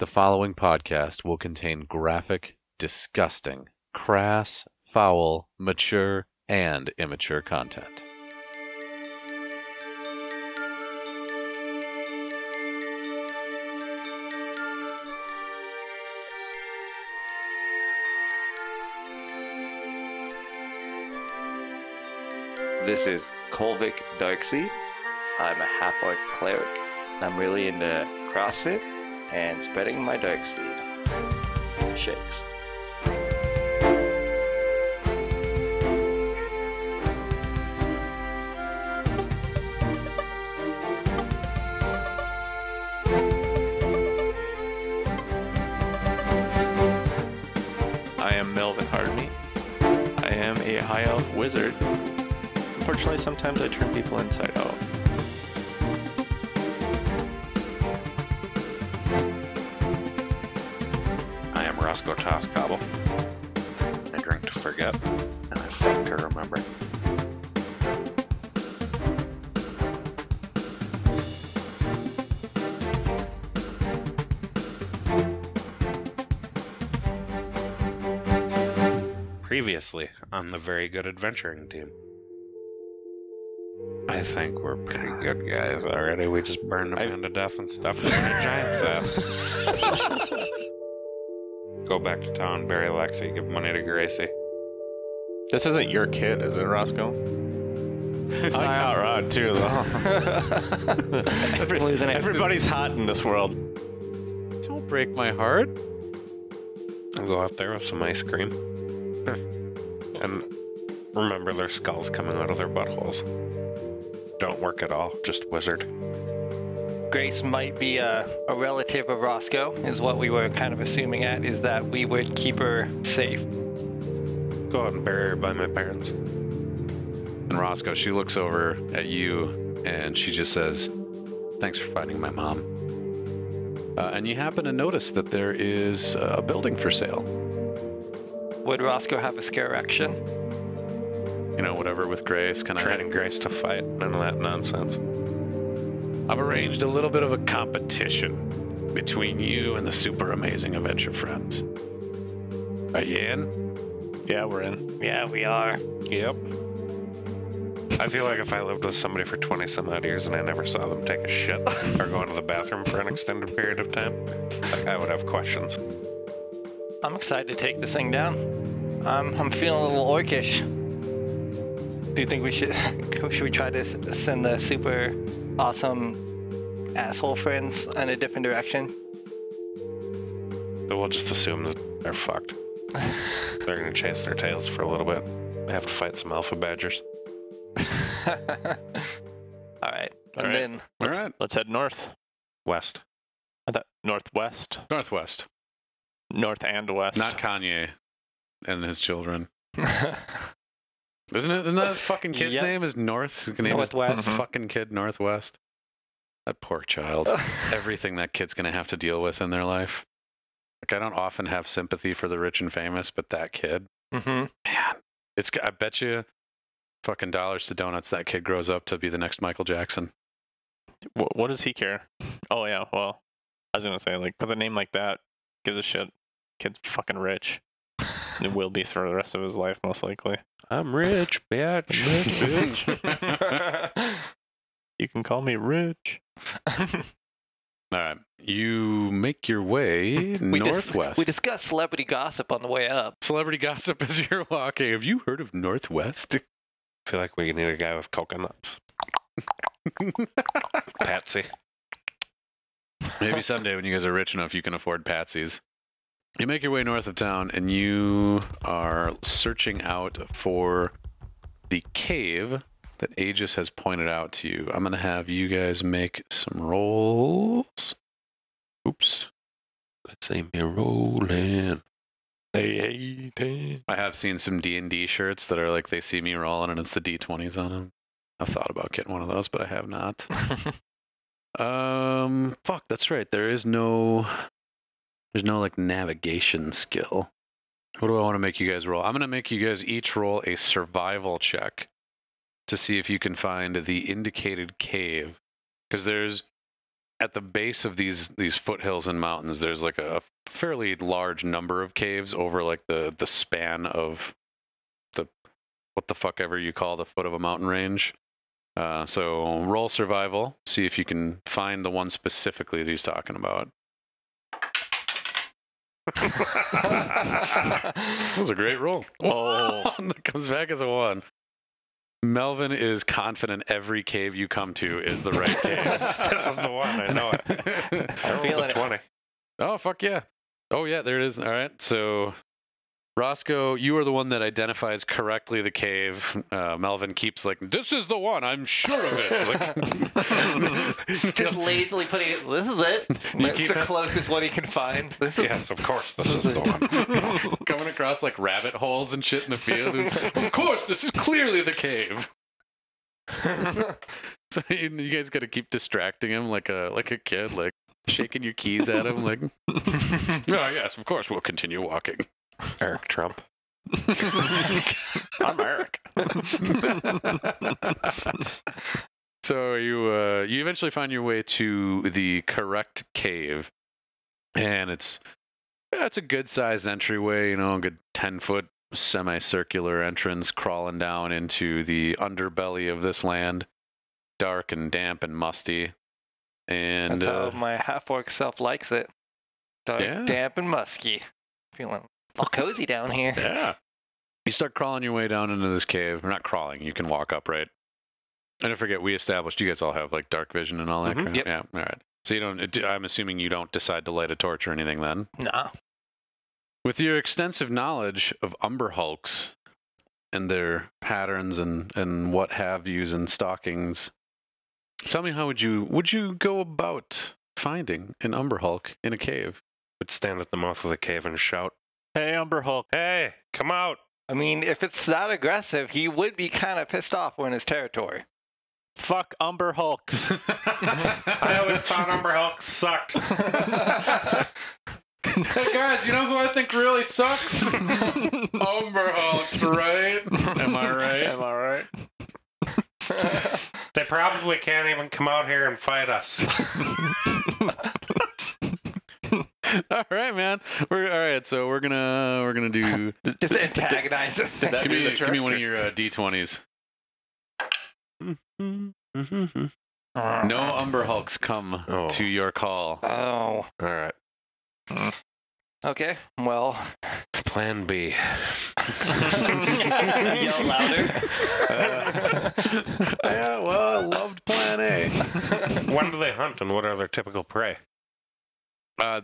The following podcast will contain graphic, disgusting, crass, foul, mature, and immature content. This is Kolvik Darkseed. I'm a half-orc cleric. I'm really into CrossFit and spreading my dark seed. Shakes. I am Melvin Hardney. I am a high elf wizard. Unfortunately, sometimes I turn people inside out. I am Roscoe Toscobble. I drink to forget, and I fuck to remember. Previously on the Very Good Adventuring team. I think we're pretty good guys already. We just burned a man to death and stuffed him in a giant's ass. Go back to town, bury Lexi, give money to Gracie. This isn't your kid, is it, Roscoe? I got Rod too, though. Everybody's hot in this world. Don't break my heart. I'll go out there with some ice cream. And remember their skulls coming out of their buttholes. Don't work at all, just wizard. Grace might be a relative of Roscoe, is what we were kind of assuming at, is that we would keep her safe. Go out and bury her by my parents. And Roscoe, she looks over at you and she just says, "Thanks for finding my mom." And you happen to notice that there is a building for sale. Would Roscoe have a scare action? You know, whatever with Grace, kind of Training Grace to fight. None of that nonsense. I've arranged a little bit of a competition between you and the super amazing adventure friends. Are you in? Yeah, we're in. Yeah, we are. Yep. I feel like if I lived with somebody for 20 some odd years and I never saw them take a shit or go into the bathroom for an extended period of time, like I would have questions. I'm excited to take this thing down. I'm feeling a little orcish. Do you think we should we try to send the super awesome asshole friends in a different direction? But we'll just assume that they're fucked. They're gonna chase their tails for a little bit. We have to fight some alpha badgers. All right. And then Let's head north. West. I thought northwest. Northwest. North and west. Not Kanye and his children. Isn't it? Isn't that his fucking kid's Yep. name? Is North? His name Northwest. Is fucking kid Northwest. That poor child. Everything that kid's gonna have to deal with in their life. Like, I don't often have sympathy for the rich and famous, but that kid, Mm-hmm. man, I bet you fucking dollars to donuts that kid grows up to be the next Michael Jackson. What does he care? Oh, yeah, well, I was going to say, like, with a name like that, gives a shit. Kid's fucking rich. It will be for the rest of his life, most likely. I'm rich, bitch. You can call me rich. All right, you make your way northwest. We discussed celebrity gossip on the way up. Celebrity gossip as you're walking. Have you heard of Northwest? I feel like we need a guy with coconuts. Patsy. Maybe someday when you guys are rich enough, you can afford Patsy's. You make your way north of town, and you are searching out for the cave that Aegis has pointed out to you. I'm going to have you guys make some rolls. Oops. Let's see me rolling. Hey, I have seen some D&D shirts that are like, they see me rolling, and it's the D20s on them. I've thought about getting one of those, but I have not. Fuck, that's right. There's no like navigation skill. What do I want to make you guys roll? I'm going to make you guys each roll a survival check to see if you can find the indicated cave. Because there's at the base of these foothills and mountains, there's like a fairly large number of caves over like the span of the what the fuck ever you call the foot of a mountain range. So roll survival, see if you can find the one specifically that he's talking about. That was a great roll. Oh. That comes back as a 1. Melvin is confident every cave you come to is the right cave. This is the one. I know it. I'm feeling it. 20. Oh, fuck yeah. Oh, yeah, there it is. All right. So, Roscoe, you are the one that identifies correctly the cave. Melvin keeps like, this is the one. I'm sure of it. Like, Just lazily putting it. This is it. You That's keep the it- closest one he can find. This is. Yes, of course. This is the one. coming across like rabbit holes and shit in the field. Of course, this is clearly the cave. So you guys got to keep distracting him like a kid, like shaking your keys at him, like, oh yes, of course, we'll continue walking. Eric Trump. I'm Eric. So you eventually find your way to the correct cave, and it's a good sized entryway, you know, a good 10-foot semicircular entrance crawling down into the underbelly of this land, dark and damp and musty. And That's how my half-orc self likes it. Dark, Yeah. damp, and musky. Feeling all cozy down here. yeah, you start crawling your way down into this cave. Or not crawling, you can walk upright. And I forget, we established you guys all have like dark vision and all that. Mhm. crap? Yep. Yeah, all right. So you don't. I'm assuming you don't decide to light a torch or anything then. Nah. With your extensive knowledge of umber hulks and their patterns and what have yous and stockings, tell me, how would you go about finding an umber hulk in a cave? Would stand at the mouth of the cave and shout, Hey, Umber Hulk. "Hey, come out!" I mean, if it's that aggressive, he would be kind of pissed off we're in his territory. Fuck Umber Hulks. I always thought Umber Hulk sucked. Hey guys, you know who I think really sucks? Umber hulks, right? Am I right? Am I right? They probably can't even come out here and fight us. All right, man. All right. So we're gonna do. Just antagonize him. Did that Give do me the trick? one of your d20s. Mm-hmm. No umber hulks come Oh. to your call. Oh. All right. Okay. Well. Plan B. Yell louder. Yeah, well, I loved Plan A. When do they hunt, and what are their typical prey?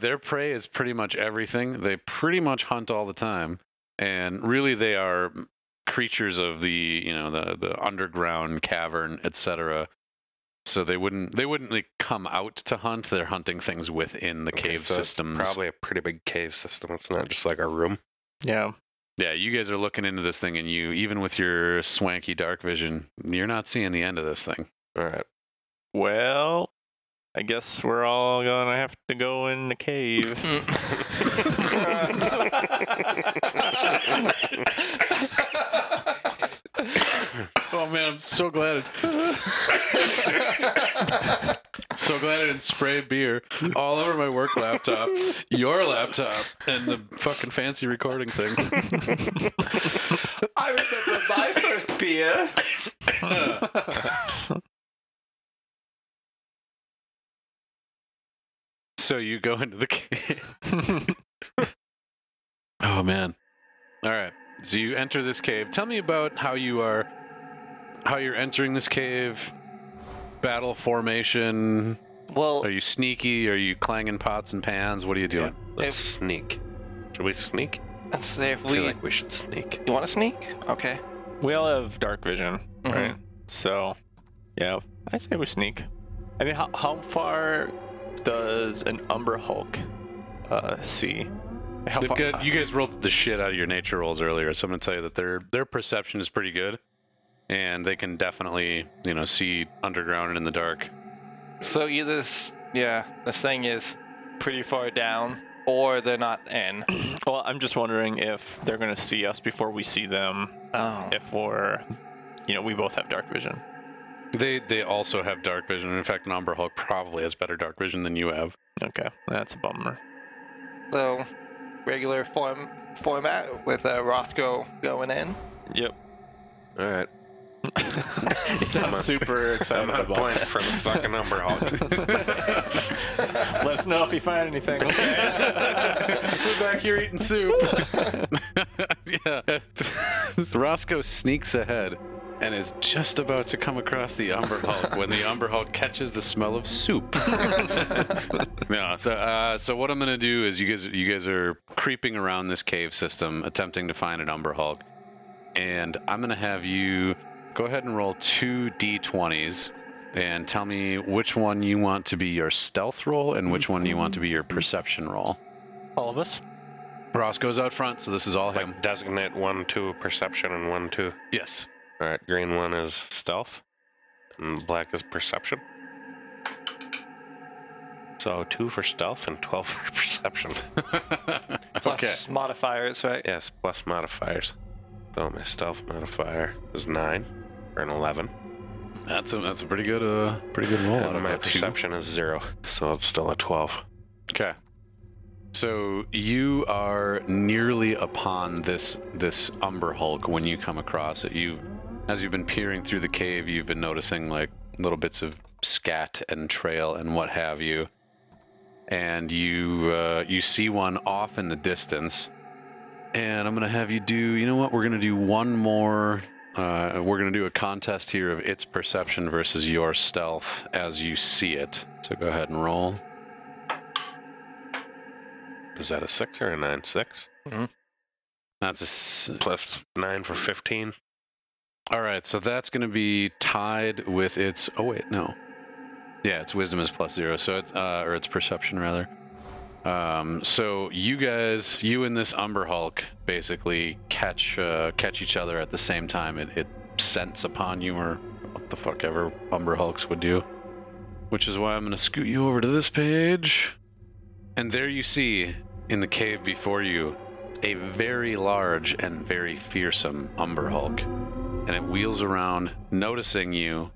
Their prey is pretty much everything. They pretty much hunt all the time, and really they are creatures of the the underground cavern, etc. So they wouldn't like come out to hunt. They're hunting things within the cave so it's systems. probably a pretty big cave system. It's not just like a room. Yeah. Yeah, you guys are looking into this thing, and you, even with your swanky dark vision, you're not seeing the end of this thing. All right. Well, I guess we're all gonna have to go in the cave. Oh man, I'm so glad. So glad I didn't spray beer all over my work laptop, your laptop, and the fucking fancy recording thing. I remember my first beer. So you go into the cave. Oh man. All right. So you enter this cave. Tell me about how you're entering this cave. Battle formation. Well, Are you sneaky? Are you clanging pots and pans? What are you doing? Let's sneak. Should we sneak? let's say if I feel we. like we should sneak. You want to sneak? Okay. We all have dark vision, Mhm. right? So, yeah, I say we sneak. I mean, how far does an Umber Hulk see? How far? You guys rolled the shit out of your nature rolls earlier, so I'm gonna tell you that their perception is pretty good, and they can definitely see underground and in the dark. So either this thing is pretty far down, or they're not in. Well, I'm just wondering if they're gonna see us before we see them. Oh. If we're, we both have dark vision. They also have dark vision. In fact, an Umber Hulk probably has better dark vision than you have. Okay, that's a bummer. So, regular format with Roscoe going in. Yep. All right. You sound super excited I'm not about playing it. for the fucking Umber Hulk. Let us know if you find anything. We're back here eating soup. Yeah. Roscoe sneaks ahead and is just about to come across the Umber Hulk when the Umber Hulk catches the smell of soup. No, so what I'm gonna do is you guys are creeping around this cave system, attempting to find an Umber Hulk, and I'm gonna have you go ahead and roll 2 d20s and tell me which one you want to be your stealth roll and which one you want to be your perception roll. All of us? Roscoe's out front, so this is all him. Like designate 1, 2 perception and 1, 2. Yes. All right, green 1 is stealth, and black is perception. So 2 for stealth and 12 for perception. Plus modifiers, right? Yes, plus modifiers. So my stealth modifier is 9 or an 11. That's a pretty good roll. out And of my that 2. perception is 0, so it's still a 12. Okay. So you are nearly upon this Umber Hulk when you come across it. As you've been peering through the cave, you've been noticing like little bits of scat and trail and what have you. And you see one off in the distance. And I'm gonna have you do. You know what? We're gonna do one more. We're gonna do a contest here of its perception versus your stealth as you see it. So go ahead and roll. Is that a 6 or a 9? 6? That's Plus 9 for 15. all right. So that's gonna be tied with its. Oh wait, no. Yeah, its wisdom is +0. So it's or its perception rather. So you guys, you and this Umber Hulk, basically catch each other at the same time. It scents upon you, or what the fuck ever Umber Hulks would do. Which is why I'm gonna scoot you over to this page, and there you see in the cave before you a very large and very fearsome Umber Hulk, and it wheels around, noticing you.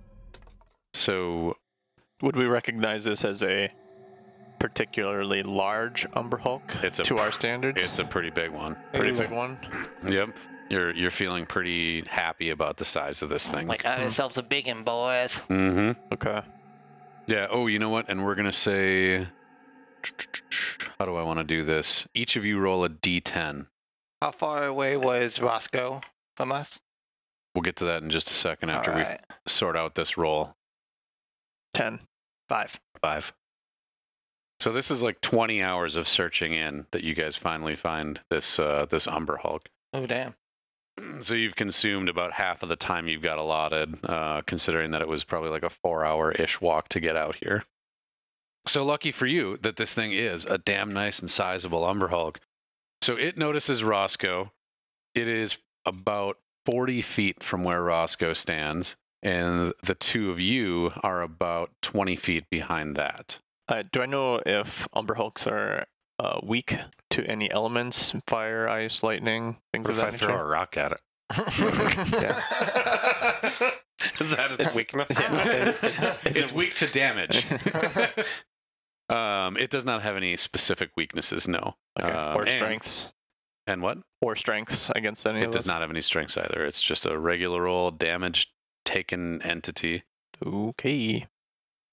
So, Would we recognize this as a particularly large Umber Hulk to our standards? it's a pretty big one. pretty big one. Yep. You're feeling pretty happy about the size of this thing. Like, got ourselves a big one, boys. Mm-hmm. Okay. Yeah. Oh, you know what? And we're gonna say, how do I want to do this? Each of you roll a d10. How far away was Roscoe from us? We'll get to that in just a second after All right. we sort out this roll. 10. 5. 5. So this is like 20 hours of searching in that you guys finally find this Umber Hulk. Oh, damn. So you've consumed about half of the time you've got allotted, considering that it was probably like a 4-hour-ish walk to get out here. So lucky for you that this thing is a damn nice and sizable Umber Hulk. So it notices Roscoe. It is about 40 feet from where Roscoe stands, and the two of you are about 20 feet behind that. Do I know if Umber Hulks are weak to any elements? Fire, ice, lightning, things What of if that I throw a nature? rock at it? Is that its weakness? It's weak to damage. It does not have any specific weaknesses, no. Okay. Or and- strengths. And what? Or strengths against any It of does us? not have any strengths either. It's just a regular old damage taken entity. Okay.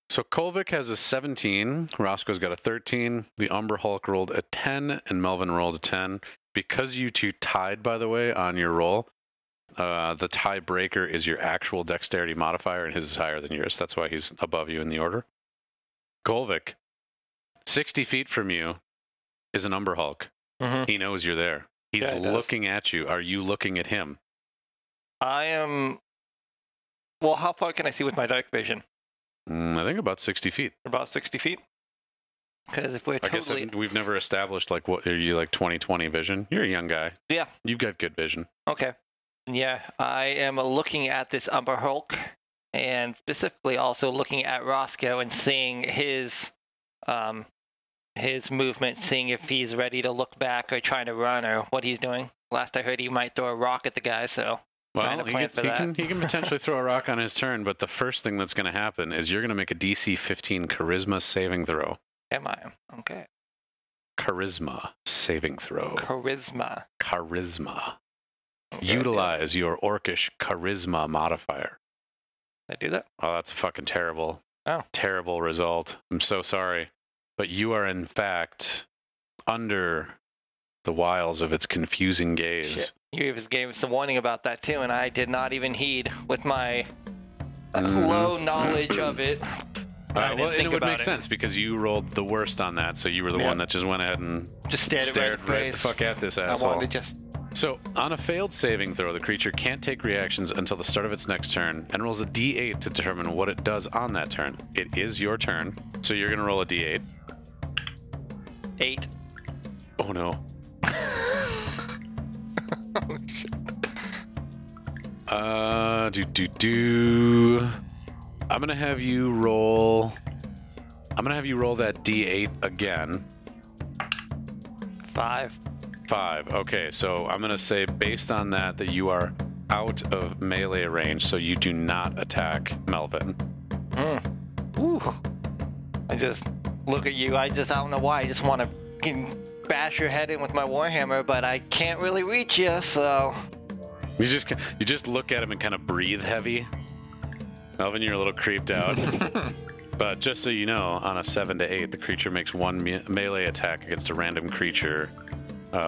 So Kolvik has a 17. Roscoe's got a 13. The Umber Hulk rolled a 10, and Melvin rolled a 10. Because you two tied, by the way, on your roll, the tiebreaker is your actual dexterity modifier, and his is higher than yours. That's why he's above you in the order. Kolvik, 60 feet from you is an Umber Hulk. Mhm. He knows you're there. He's Yeah, he does. looking at you. Are you looking at him? I am. Well, how far can I see with my dark vision? I think about 60 feet. About 60 feet? Because if we're I guess totally. we've never established, like, what are you, like 20/20 vision? You're a young guy. Yeah. You've got good vision. Okay. Yeah, I am looking at this Umber Hulk, and specifically also looking at Roscoe and seeing his movement, seeing if he's ready to look back or trying to run or what he's doing. Last I heard, he might throw a rock at the guy, so Find Well, a plan for that. he can potentially throw a rock on his turn, but the first thing that's going to happen is you're going to make a DC 15 Charisma saving throw. Am I? Okay. Charisma saving throw. Charisma. Charisma. Okay, Utilize your Orcish Charisma modifier. Did I do that? Oh, that's fucking terrible. Oh. Terrible result. I'm so sorry. But you are, in fact, under the wiles of its confusing gaze. Shit. You even gave us a warning about that too, and I did not even heed with my low knowledge of it. I didn't Well, and think it would about make sense because you rolled the worst on that, so you were the one that just went ahead and Just stared right the fuck at this I asshole. wanted to just. So, on a failed saving throw, the creature can't take reactions until the start of its next turn and rolls a d8 to determine what it does on that turn. It is your turn, so you're going to roll a d8. 8. Oh no. Oh, shit. I'm going to have you roll that d8 again. 5. 5. Okay, so I'm going to say based on that you are out of melee range, so you do not attack Melvin. Ooh. I just look at you. I don't know why. I just want to bash your head in with my warhammer, but I can't really reach you, so. You just look at him and kind of breathe heavy. Melvin, you're a little creeped out. But just so you know, on a 7 to 8, the creature makes one melee attack against a random creature,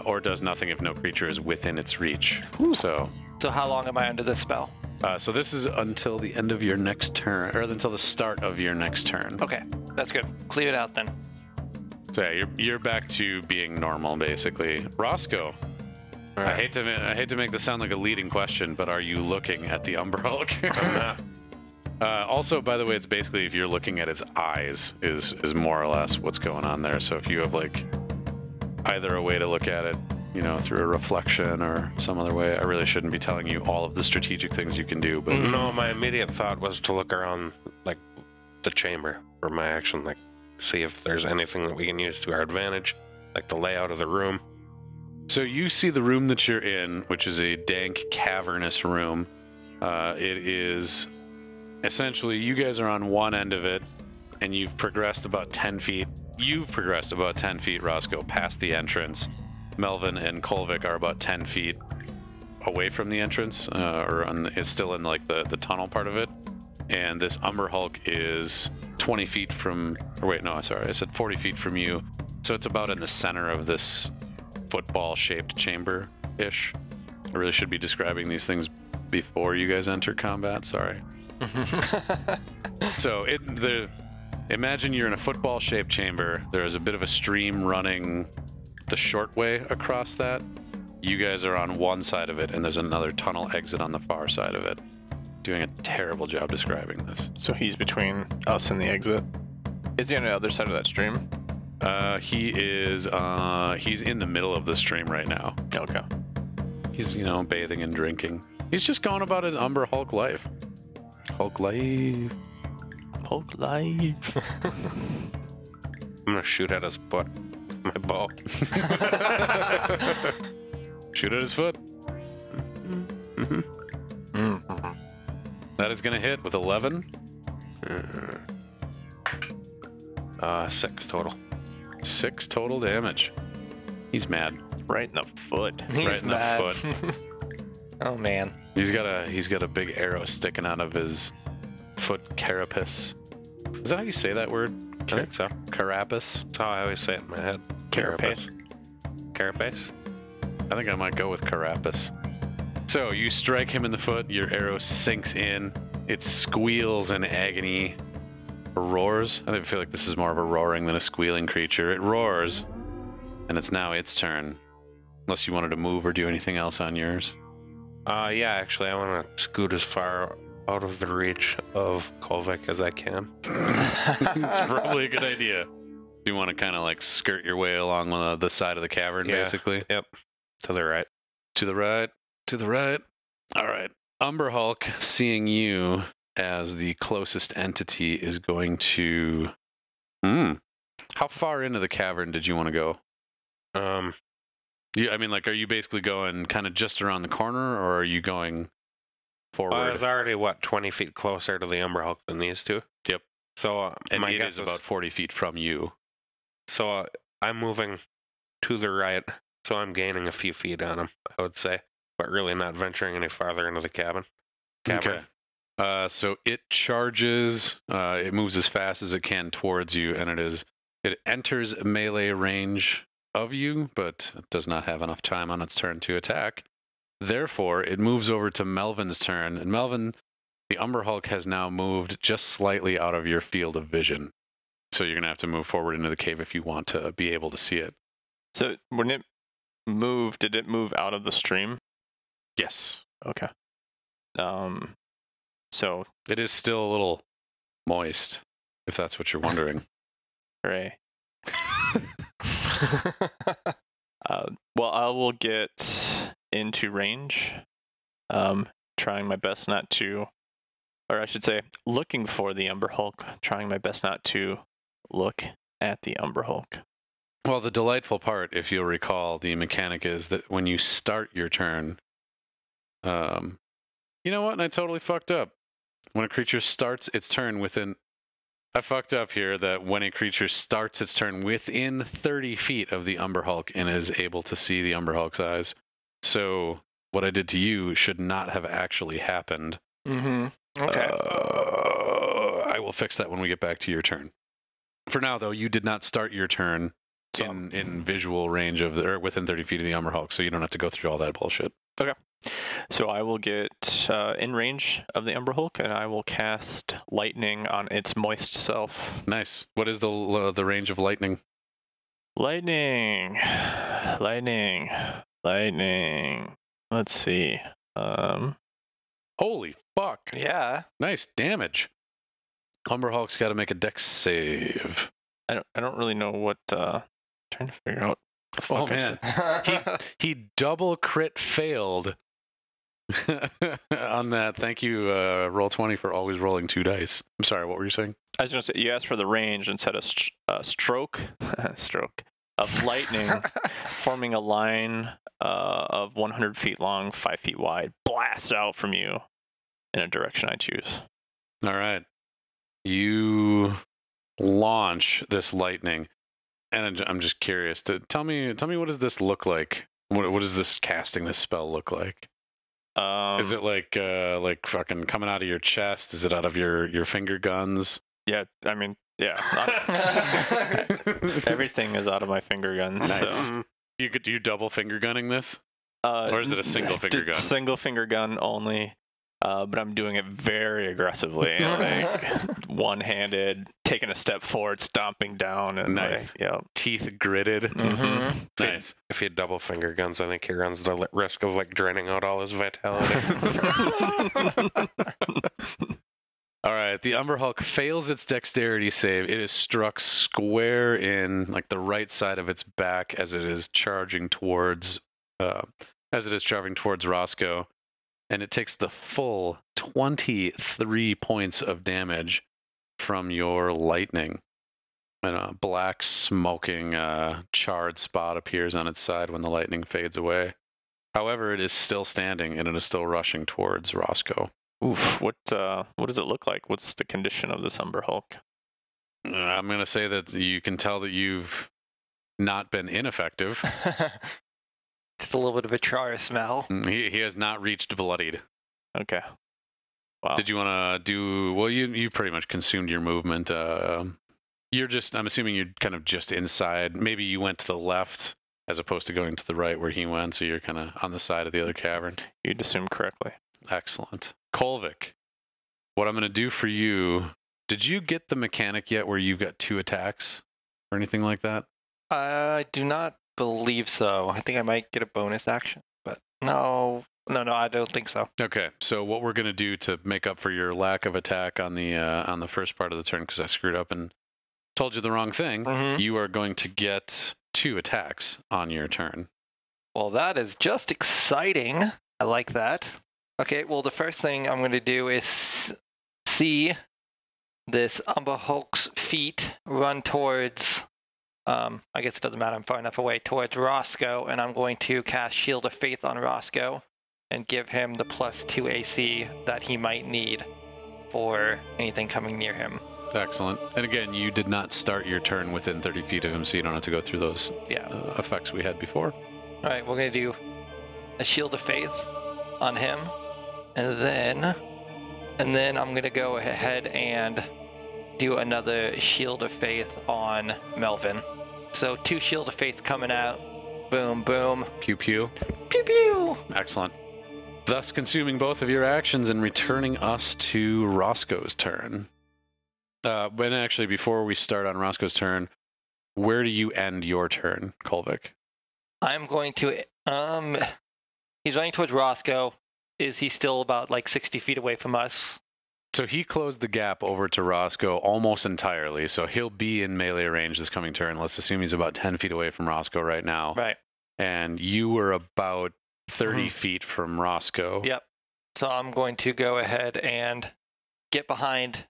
or does nothing if no creature is within its reach. So how long am I under this spell? so this is until the end of your next turn, or until the start of your next turn. Okay, that's good. Clear it out then. So yeah, you're back to being normal, basically. Roscoe, I hate to make this sound like a leading question, but are you looking at the Umber Hulk? I'm not. Also, by the way, it's basically if you're looking at its eyes is more or less what's going on there. So if you have like either a way to look at it, through a reflection or some other way, I really shouldn't be telling you all of the strategic things you can do. But No, my immediate thought was to look around, like, the chamber for my action, like, see if there's anything that we can use to our advantage, like the layout of the room. So you see the room that you're in, which is a dank, cavernous room. It is essentially, you guys are on one end of it, and you've progressed about 10 feet. You've progressed about 10 feet, Roscoe, past the entrance. Melvin and Kolvik are about 10 feet away from the entrance, is still in like the tunnel part of it. And this Umber Hulk is 20 feet from, or wait, no, sorry, I said 40 feet from you. So it's about in the center of this football-shaped chamber-ish. I really should be describing these things before you guys enter combat, sorry. So imagine you're in a football-shaped chamber. There's a bit of a stream running the short way across that. You guys are on one side of it, and there's another tunnel exit on the far side of it. Doing a terrible job describing this. So he's between us and the exit. Is he on the other side of that stream? He's in the middle of the stream right now. Okay. He's, bathing and drinking. He's just going about his Umber Hulk life. Hulk life. Hulk life. I'm gonna shoot at his butt. My ball. Shoot at his foot. That is going to hit with 11. 6 total. 6 total damage. He's mad. Right in the foot. He's Right in mad. the foot. Oh man. He's got a big arrow sticking out of his foot carapace. Is that how you say that word? I think so. Carapace? That's how I always say it in my head. Carapace. Carapace? I think I might go with carapace. So you strike him in the foot, your arrow sinks in, it squeals in agony, roars. I feel like this is more of a roaring than a squealing creature. It roars, and it's now its turn. Unless you wanted to move or do anything else on yours. Yeah, actually, I want to scoot as far out of the reach of Kolvik as I can. It's probably a good idea. You want to kind of like skirt your way along the side of the cavern, Yeah. basically. Yep. To the right. To the right. To the right. All right. Umber Hulk, seeing you as the closest entity, is going to... How far into the cavern did you want to go? Are you basically going kind of just around the corner, or are you going I forward. was already, 20 feet closer to the Umber Hulk than these two? Yep. So And my it guess is about 40 feet from you. So I'm moving to the right, so I'm gaining a few feet on him, I would say, but really not venturing any farther into the cabin. Okay. So it charges. It moves as fast as it can towards you, and it enters melee range of you, but it does not have enough time on its turn to attack. Therefore, it moves over to Melvin's turn, and Melvin, the Umber Hulk has now moved just slightly out of your field of vision. So you're gonna have to move forward into the cave if you want to be able to see it. So when it moved, did it move out of the stream? Yes. Okay. So It is still a little moist, if that's what you're wondering. hooray. Well, I will get into range, trying my best not to, or I should say, looking for the Umber Hulk, trying my best not to look at the Umber Hulk. Well, the delightful part, if you'll recall, the mechanic is that when you start your turn, you know what? And I totally fucked up. When a creature starts its turn within... I fucked up here that when a creature starts its turn within 30 feet of the Umber Hulk and is able to see the Umber Hulk's eyes. So what I did to you should not have actually happened. Mm-hmm. Okay. I will fix that when we get back to your turn. For now, though, you did not start your turn in visual range of or within 30 feet of the Umber Hulk, so you don't have to go through all that bullshit. Okay. So I will get in range of the Umber Hulk, and I will cast lightning on its moist self. Nice. What is the range of lightning? Lightning. Let's see. Holy fuck. Yeah. Nice damage. Umber Hulk's got to make a dex save. I don't really know what. Trying to figure out. Oh man, he double crit failed on that. Thank you, Roll20 for always rolling 2 dice. I'm sorry, what were you saying? I was going to say you asked for the range and said a stroke of lightning forming a line of 100 feet long, 5 feet wide, blasts out from you in a direction I choose. All right, you launch this lightning. And I'm just curious. Tell me, what does this look like? What does this casting this spell look like? Is it like fucking coming out of your chest? Is it out of your finger guns? Yeah, I mean, yeah. Everything is out of my finger guns. Nice. So. You double finger gunning this, or is it a single finger gun? Single finger gun only. But I'm doing it very aggressively, like one-handed, taking a step forward, stomping down, and nice. Teeth gritted. Mm-hmm. Nice. If he had double finger guns, I think he runs the risk of draining out all his vitality. All right, the Umber Hulk fails its dexterity save. It is struck square in the right side of its back as it is charging towards Roscoe. And it takes the full 23 points of damage from your lightning. And a black, smoking, charred spot appears on its side when the lightning fades away. However, it is still standing, and it is still rushing towards Roscoe. Oof, what does it look like? What's the condition of this Umber Hulk? I'm going to say that you can tell that you've not been ineffective. Just a little bit of a char smell. He has not reached bloodied. Okay. Wow. Did you want to do... Well, you pretty much consumed your movement. I'm assuming you're kind of just inside. Maybe you went to the left as opposed to going to the right where he went, so you're kind of on the side of the other cavern. You'd assume correctly. Excellent. Kolvik, what I'm going to do for you... Did you get the mechanic yet where you've got 2 attacks or anything like that? I do not believe so. I think I might get a bonus action, but no, I don't think so. Okay, so what we're going to do to make up for your lack of attack on the first part of the turn, because I screwed up and told you the wrong thing, you are going to get 2 attacks on your turn. Well, that is just exciting. I like that. Okay, well, the first thing I'm going to do is see this Umber Hulk's feet run towards... I guess it doesn't matter, I'm far enough away, towards Roscoe, and I'm going to cast Shield of Faith on Roscoe and give him the +2 AC that he might need for anything coming near him. Excellent. And again, you did not start your turn within 30 feet of him, so you don't have to go through those Yeah. effects we had before. All right, we're gonna do a Shield of Faith on him, and then I'm gonna go ahead and do another Shield of Faith on Melvin. So 2 Shield of Faith coming out. Boom, boom. Pew pew. Pew pew. Excellent. Thus consuming both of your actions and returning us to Roscoe's turn. But actually, before we start on Roscoe's turn, where do you end your turn, Kolvik? I'm going to he's running towards Roscoe. Is he still about like 60 feet away from us? So he closed the gap over to Roscoe almost entirely, so he'll be in melee range this coming turn. Let's assume he's about 10 feet away from Roscoe right now. Right. And you were about 30 feet from Roscoe. Yep. So I'm going to go ahead and get behind,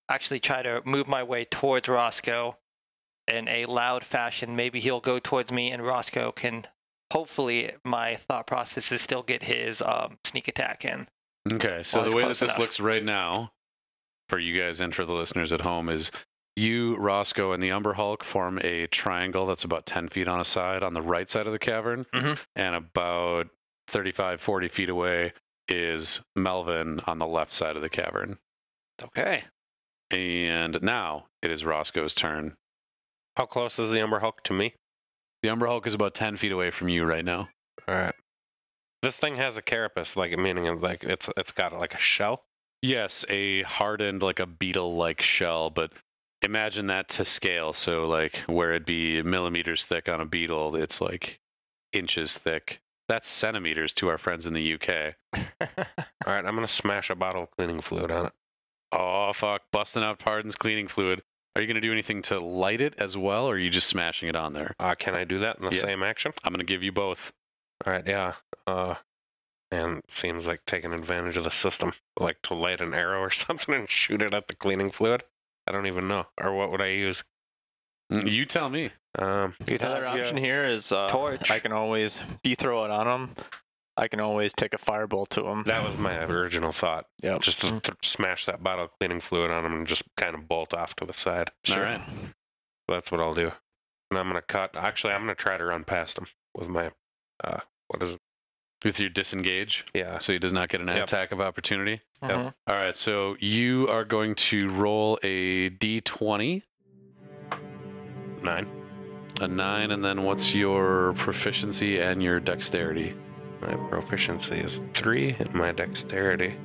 actually try to move my way towards Roscoe in a loud fashion. Maybe he'll go towards me and Roscoe can, hopefully my thought process is still get his sneak attack in. Okay, so Well, the way that close this enough. looks right now, for you guys and for the listeners at home, is you, Roscoe, and the Umber Hulk form a triangle that's about 10 feet on a side on the right side of the cavern, and about 35, 40 feet away is Melvin on the left side of the cavern. Okay. And now it is Roscoe's turn. How close is the Umber Hulk to me? The Umber Hulk is about 10 feet away from you right now. All right. This thing has a carapace, like meaning like it's got like a shell. Yes, a hardened, like a beetle-like shell, but imagine that to scale. So, like, where it'd be millimeters thick on a beetle, it's like inches thick. That's centimeters to our friends in the UK. All right, I'm gonna smash a bottle of cleaning fluid on it. Oh, fuck. Busting out Pardon's cleaning fluid. Are you going to do anything to light it as well, or are you just smashing it on there? Can I do that in the Yeah. same action? I'm going to give you both. All right, yeah. And it seems like taking advantage of the system, like to light an arrow or something and shoot it at the cleaning fluid. I don't even know. Or what would I use? You tell me. You'd Another have your option here is torch. I can always, if you throw it on him, I can always take a firebolt to him. That was my original thought. Yep. Just to smash that bottle of cleaning fluid on him and just kind of bolt off to the side. All right. That's what I'll do. And I'm going to cut. Actually, I'm going to try to run past him with my, what is it? With your disengage, Yeah. so he does not get an Yep. attack of opportunity. Mhm. All right, so you are going to roll a d20, 9. a 9, and then what's your proficiency and your dexterity? My proficiency is 3, and my dexterity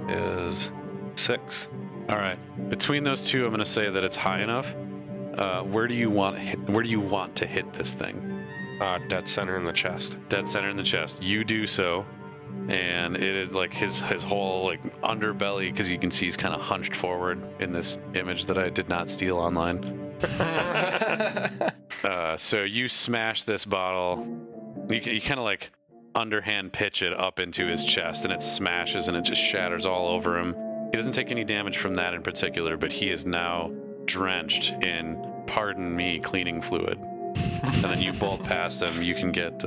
is 6. All right. Between those two, I'm going to say that it's high enough. Where do you want to hit this thing? Dead center in the chest. Dead center in the chest. You do so, and it is like his whole like underbelly, because you can see he's kind of hunched forward in this image that I did not steal online. So you smash this bottle. You kind of like underhand pitch it up into his chest, and it smashes and it just shatters all over him. He doesn't take any damage from that in particular, but he is now drenched in, pardon me, cleaning fluid. And then you bolt past him. You can get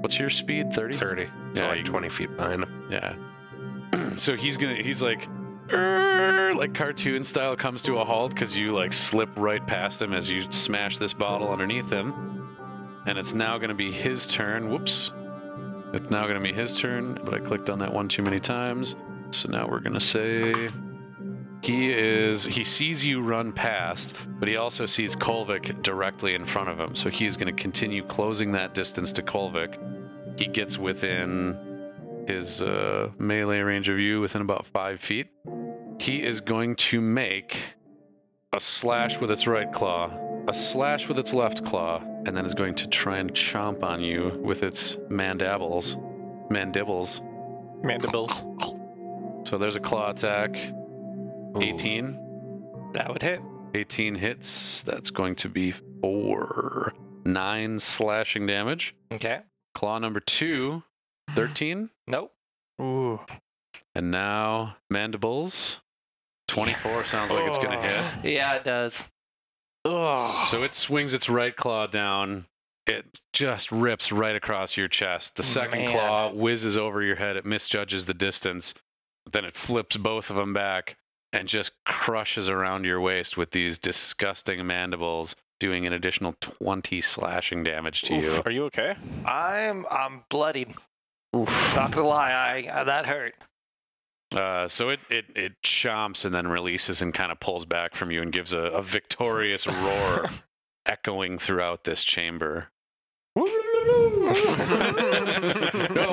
what's your speed? 30? 30. So Yeah, like you- 20 feet behind him. Yeah. So he's like cartoon style comes to a halt, because you like slip right past him as you smash this bottle underneath him. And it's now going to be his turn. Whoops. It's now going to be his turn, but I clicked on that one too many times. So now we're going to say he sees you run past, but he also sees Kolvik directly in front of him. So he is going to continue closing that distance to Kolvik. He gets within his melee range of you, within about 5 feet. He is going to make a slash with its right claw, a slash with its left claw, and then is going to try and chomp on you with its mandibles. Mandibles. So there's a claw attack. 18. That would hit. 18 hits. That's going to be 9 slashing damage. Okay. Claw number 2, 13. Nope. Ooh. And now mandibles. 24 sounds like it's going to hit. Yeah, it does. Ugh. So it swings its right claw down it just rips right across your chest. The second Man. claw whizzes over your head. It misjudges the distance. Then it flips both of them back and just crushes around your waist with these disgusting mandibles, doing an additional 20 slashing damage to you. Are you okay? I'm bloodied. Oof. Not gonna lie, that hurt. So it chomps and then releases and kind of pulls back from you and gives a victorious roar echoing throughout this chamber. No,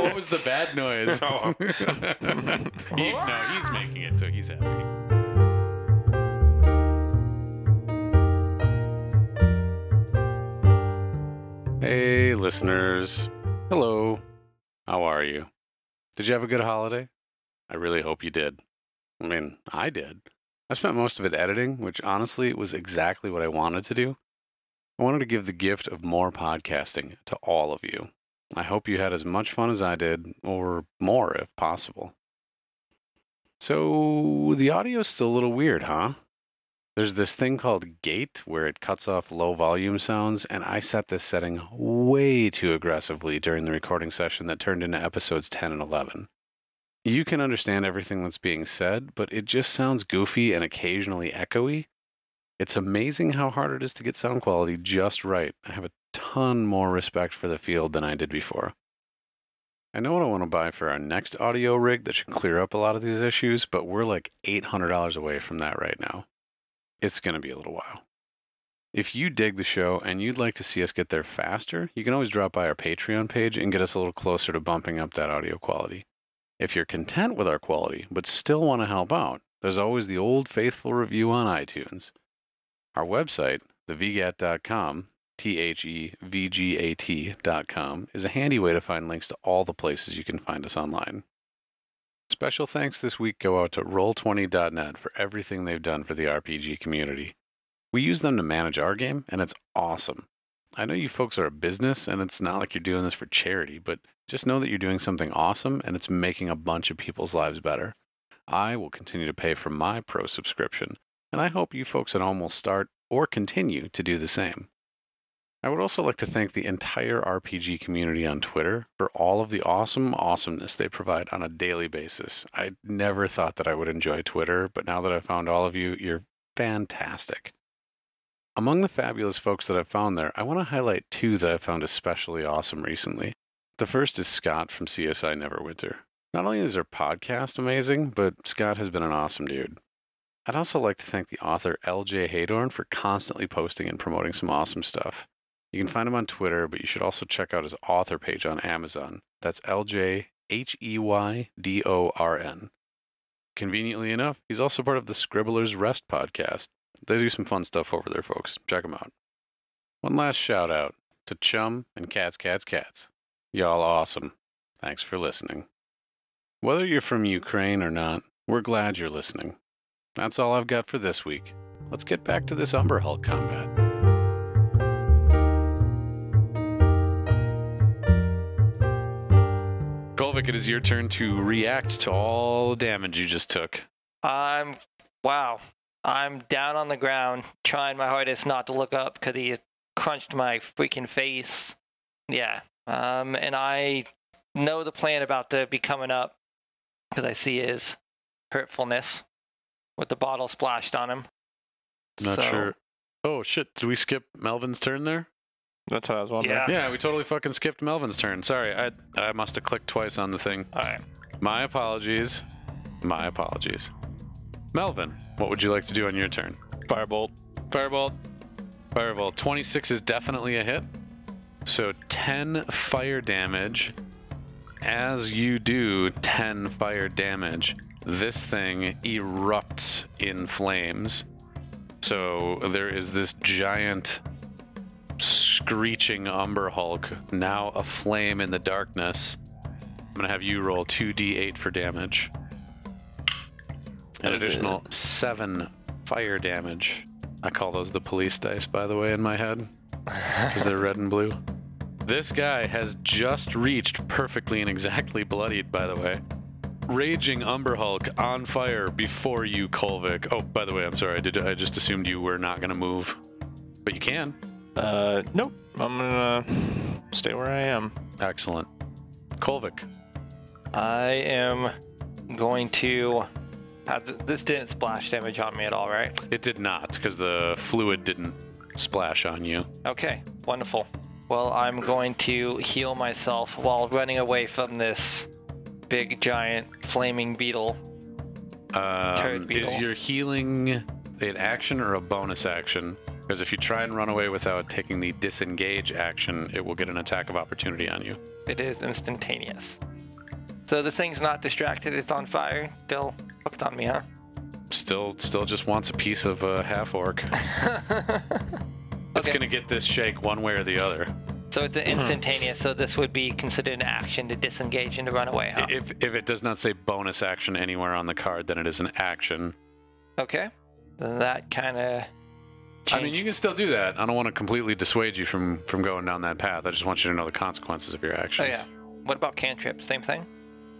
what was the bad noise? Oh. He's making it, so he's happy. Hey, listeners. Hello. How are you? Did you have a good holiday? I really hope you did. I mean, I did. I spent most of it editing, which honestly was exactly what I wanted to do. I wanted to give the gift of more podcasting to all of you. I hope you had as much fun as I did, or more if possible. So, the audio's still a little weird, huh? There's this thing called gate where it cuts off low volume sounds, and I set this setting way too aggressively during the recording session that turned into episodes 10 and 11. You can understand everything that's being said, but it just sounds goofy and occasionally echoey. It's amazing how hard it is to get sound quality just right. I have a ton more respect for the field than I did before. I know what I want to buy for our next audio rig that should clear up a lot of these issues, but we're like $800 away from that right now. It's going to be a little while. If you dig the show and you'd like to see us get there faster, you can always drop by our Patreon page and get us a little closer to bumping up that audio quality. If you're content with our quality, but still want to help out, there's always the old faithful review on iTunes. Our website, thevgat.com, THEVGAT.com, is a handy way to find links to all the places you can find us online. Special thanks this week go out to Roll20.net for everything they've done for the RPG community. We use them to manage our game, and it's awesome. I know you folks are a business, and it's not like you're doing this for charity, but just know that you're doing something awesome, and it's making a bunch of people's lives better. I will continue to pay for my pro subscription, and I hope you folks at home will start or continue to do the same. I would also like to thank the entire RPG community on Twitter for all of the awesomeness they provide on a daily basis. I never thought that I would enjoy Twitter, but now that I've found all of you, you're fantastic. Among the fabulous folks that I've found there, I want to highlight two that I've found especially awesome recently. The first is Scott from CSI Neverwinter. Not only is their podcast amazing, but Scott has been an awesome dude. I'd also like to thank the author L.J. Haydorn for constantly posting and promoting some awesome stuff. You can find him on Twitter, but you should also check out his author page on Amazon. That's LJHEYDORN. Conveniently enough, he's also part of the Scribbler's Rest podcast. They do some fun stuff over there, folks. Check them out. One last shout out to Chum and Cats. Y'all awesome. Thanks for listening. Whether you're from Ukraine or not, we're glad you're listening. That's all I've got for this week. Let's get back to this Umber Hulk combat. Kolvik, it is your turn to react to all the damage you just took. Wow. I'm down on the ground, trying my hardest not to look up because he crunched my freaking face. Yeah. And I know the plan about to be coming up because I see his hurtfulness with the bottle splashed on him. Not sure. Oh, shit. Did we skip Melvin's turn there? That's what I was wondering. Yeah, we totally fucking skipped Melvin's turn. Sorry, I must have clicked twice on the thing. All right. My apologies. Melvin, what would you like to do on your turn? Firebolt. 26 is definitely a hit. So 10 fire damage. As you do 10 fire damage, this thing erupts in flames. So there is this giant screeching Umber Hulk, now aflame in the darkness. I'm going to have you roll 2d8 for damage. An additional 7 fire damage. I call those the police dice, by the way, in my head, because they're red and blue. This guy has just reached perfectly and exactly bloodied, by the way. Raging Umber Hulk on fire before you, Kolvik. Oh, by the way, I'm sorry. I just assumed you were not going to move. But you can. Nope. I'm gonna stay where I am. Excellent. Kolvik. I am going to. This didn't splash damage on me at all, right? It did not, because the fluid didn't splash on you. Okay, wonderful. Well, I'm going to heal myself while running away from this big, giant, flaming beetle. Turd beetle. Is your healing an action or a bonus action? Because if you try and run away without taking the disengage action, it will get an attack of opportunity on you. It is instantaneous. So this thing's not distracted, it's on fire, still hooked on me, huh? Still just wants a piece of half-orc. It's Okay. going to get this shake one way or the other. So it's an instantaneous, so this would be considered an action to disengage and to run away, huh? If it does not say bonus action anywhere on the card, then it is an action. Okay. Then that kind of I mean, you can still do that. I don't want to completely dissuade you from going down that path. I just want you to know the consequences of your actions. Oh, yeah. What about cantrip? Same thing?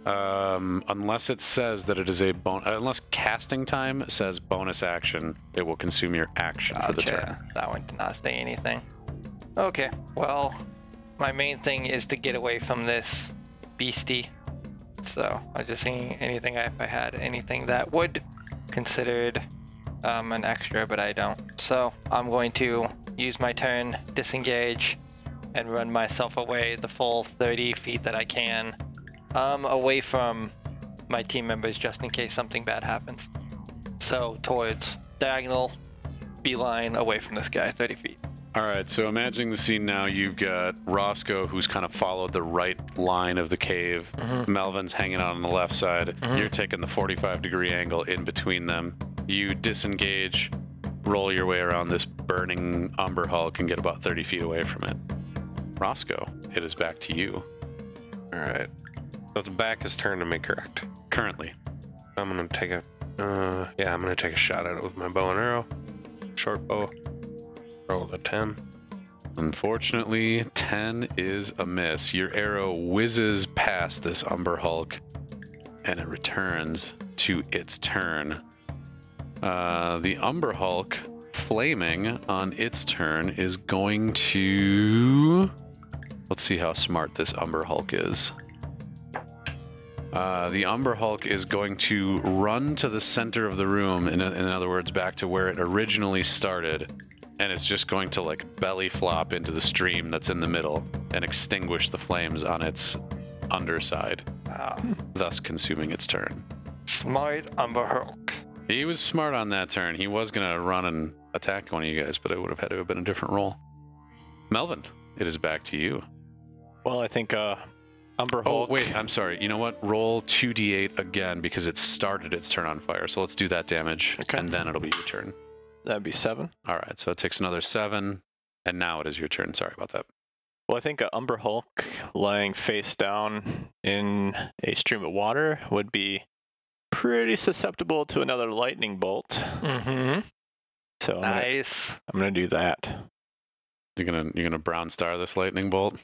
Unless it says that it is a unless casting time says bonus action, it will consume your action for the turn. That one did not say anything. Okay, well, my main thing is to get away from this beastie. So I was just seeing anything if I had anything that would considered an extra, but I don't. So I'm going to use my turn, disengage, and run myself away the full 30 feet that I can. Away from my team members just in case something bad happens. So towards diagonal, beeline away from this guy, 30 feet. All right, so imagining the scene now, you've got Roscoe, who's kind of followed the right line of the cave. Melvin's hanging out on the left side. You're taking the 45-degree angle in between them. You disengage, roll your way around this burning umber hulk, and get about 30 feet away from it. Roscoe, it is back to you. All right. So it's Bacchus' turn to me, correct? Currently. I'm gonna take a, I'm gonna take a shot at it with my bow and arrow. Short bow. Roll a 10. Unfortunately, 10 is a miss. Your arrow whizzes past this umber hulk, and it returns to its turn. The umber hulk, flaming on its turn, is going to... Let's see how smart this umber hulk is. The umber hulk is going to run to the center of the room, in other words, back to where it originally started, and it's just going to like belly flop into the stream that's in the middle and extinguish the flames on its underside, thus consuming its turn. Smart Umber Hulk. He was smart on that turn. He was going to run and attack one of you guys, but it would have had to have been a different roll. Melvin, it is back to you. Well, I think Umber Hulk. Oh, wait, I'm sorry. You know what? Roll 2d8 again because it started its turn on fire. So let's do that damage, Okay. and then it'll be your turn. That'd be 7. All right, so it takes another 7, and now it is your turn. Sorry about that. Well, I think an Umber Hulk lying face down in a stream of water would be pretty susceptible to another lightning bolt. Mm-hmm. So Nice. I'm gonna do that. You're gonna brown star this lightning bolt.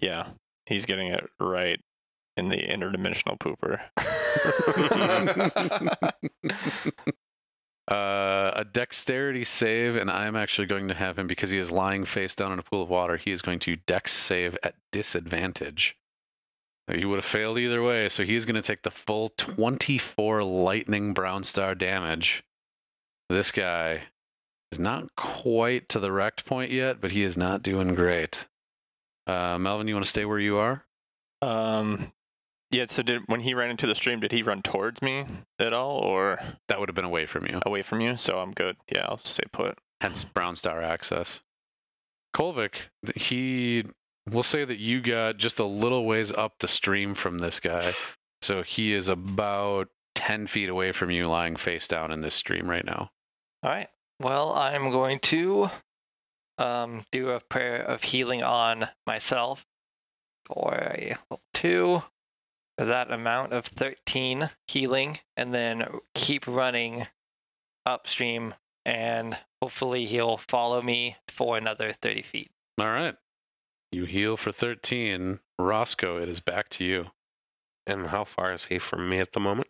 Yeah, he's getting it right in the interdimensional pooper. A dexterity save, and I'm actually going to have him, because he is lying face down in a pool of water, he is going to dex save at disadvantage. He would have failed either way, so he's going to take the full 24 lightning brown star damage. This guy is not quite to the wrecked point yet, but he is not doing great. Melvin, you want to stay where you are? Yeah, so when he ran into the stream, did he run towards me at all, or That would have been away from you. away from you? So I'm good. Yeah, I'll stay put. Hence brown star access. Kolvik, we'll say that you got just a little ways up the stream from this guy. So he is about 10 feet away from you, lying face down in this stream right now. All right. Well, I'm going to do a prayer of healing on myself for a level 2. For that amount of 13 healing, and then keep running upstream, and hopefully he'll follow me for another 30 feet. All right. You heal for 13. Roscoe, it is back to you. And how far is he from me at the moment?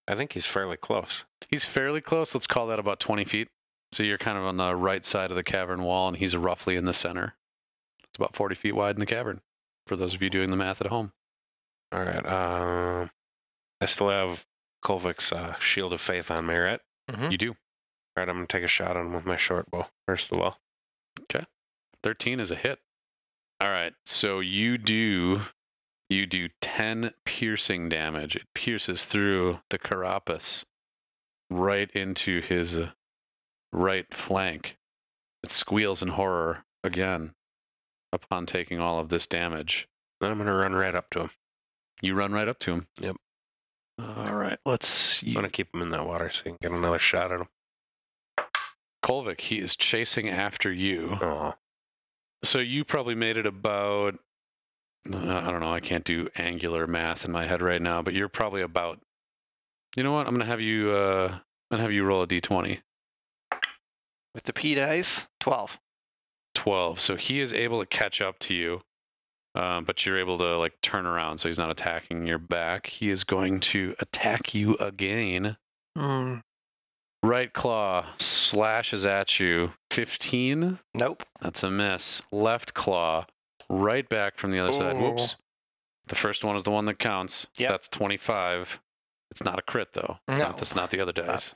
I think he's fairly close. He's fairly close. Let's call that about 20 feet. So you're kind of on the right side of the cavern wall, and he's roughly in the center. It's about 40 feet wide in the cavern, for those of you doing the math at home. All right. I still have Kolvik's Shield of Faith on me, right? You do. All right, I'm going to take a shot at him with my short bow, first of all. 13 is a hit. All right, so you do 10 piercing damage. It pierces through the carapace right into his right flank. It squeals in horror again upon taking all of this damage. Then I'm going to run right up to him. You run right up to him. Yep. All right, let's see. I'm going to keep him in that water so you can get another shot at him. Kolvik, he is chasing after you. Oh. So you probably made it about, I don't know, I can't do angular math in my head right now, but you're probably about, you know what, I'm going to have you roll a d20. With the P dice, 12. 12. So he is able to catch up to you, but you're able to like turn around, so he's not attacking your back. He is going to attack you again. Right claw slashes at you. 15. Nope. That's a miss. Left claw right back from the other side. Whoops. The first one is the one that counts. Yep. That's 25. It's not a crit though. It's not the other dice.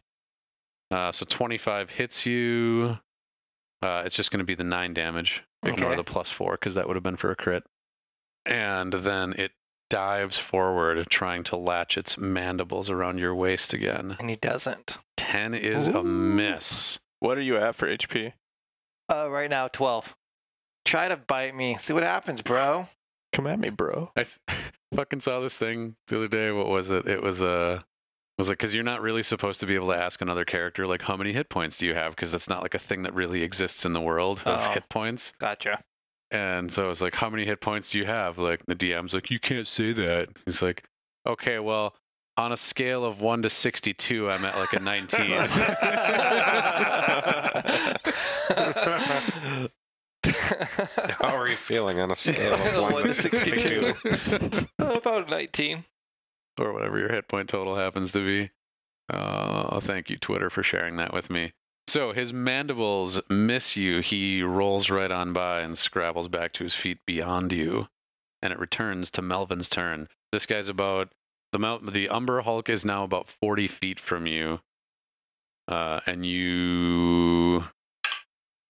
So 25 hits you. It's just going to be the 9 damage. Ignore the +4 because that would have been for a crit. And then it dives forward, trying to latch its mandibles around your waist again. And he doesn't. 10 is a miss. What are you at for HP? Right now, 12. Try to bite me. See what happens, bro. Come at me, bro. I fucking saw this thing the other day. What was it? It was like, because you're not really supposed to be able to ask another character, like, how many hit points do you have? Because that's not like a thing that really exists in the world of hit points. Gotcha. And so it's like, how many hit points do you have? Like, the DM's like, you can't say that. He's like, okay, well, on a scale of 1 to 62, I'm at like a 19. How are you feeling on a scale of 1 to 62? About 19. Or whatever your hit point total happens to be. Thank you, Twitter, for sharing that with me. So his mandibles miss you. He rolls right on by and scrabbles back to his feet beyond you. And it returns to Melvin's turn. This guy's about... The Umber Hulk is now about 40 feet from you. And you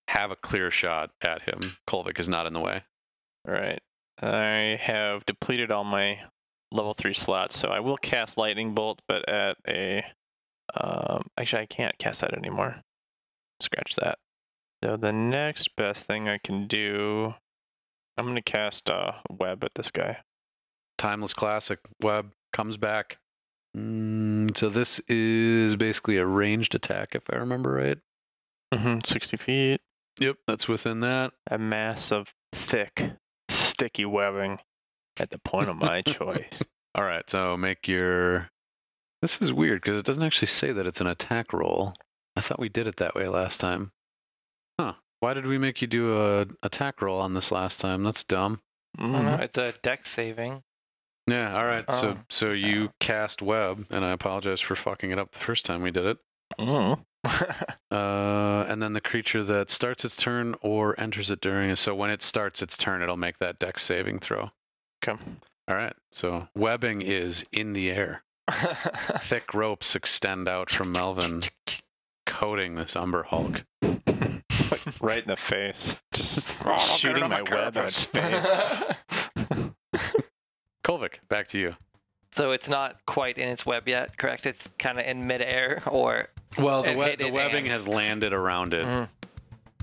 have a clear shot at him. Kolvik is not in the way. All right. I have depleted all my level 3 slots, so I will cast Lightning Bolt, but at a... actually, I can't cast that anymore. Scratch that. So the next best thing I can do... I'm going to cast Web at this guy. Timeless Classic. Web comes back. So this is basically a ranged attack, if I remember right. 60 feet. Yep, that's within that. A mass of thick, sticky webbing at the point of my choice. All right, so make your... This is weird, because it doesn't actually say that it's an attack roll. I thought we did it that way last time. Huh. Why did we make you do a attack roll on this last time? That's dumb. It's a dex saving. Yeah, all right. So you cast Web, and I apologize for fucking it up the first time we did it. And then the creature that starts its turn or enters it during... So when it starts its turn, it'll make that dex saving throw. Okay. All right. So webbing is in the air. Thick ropes extend out from Melvin, coating this Umber Hulk. Right in the face. Just shooting my web in its face. Kolvik, back to you. So it's not quite in its web yet, correct? It's kind of in midair, or... Well, the webbing has landed around it.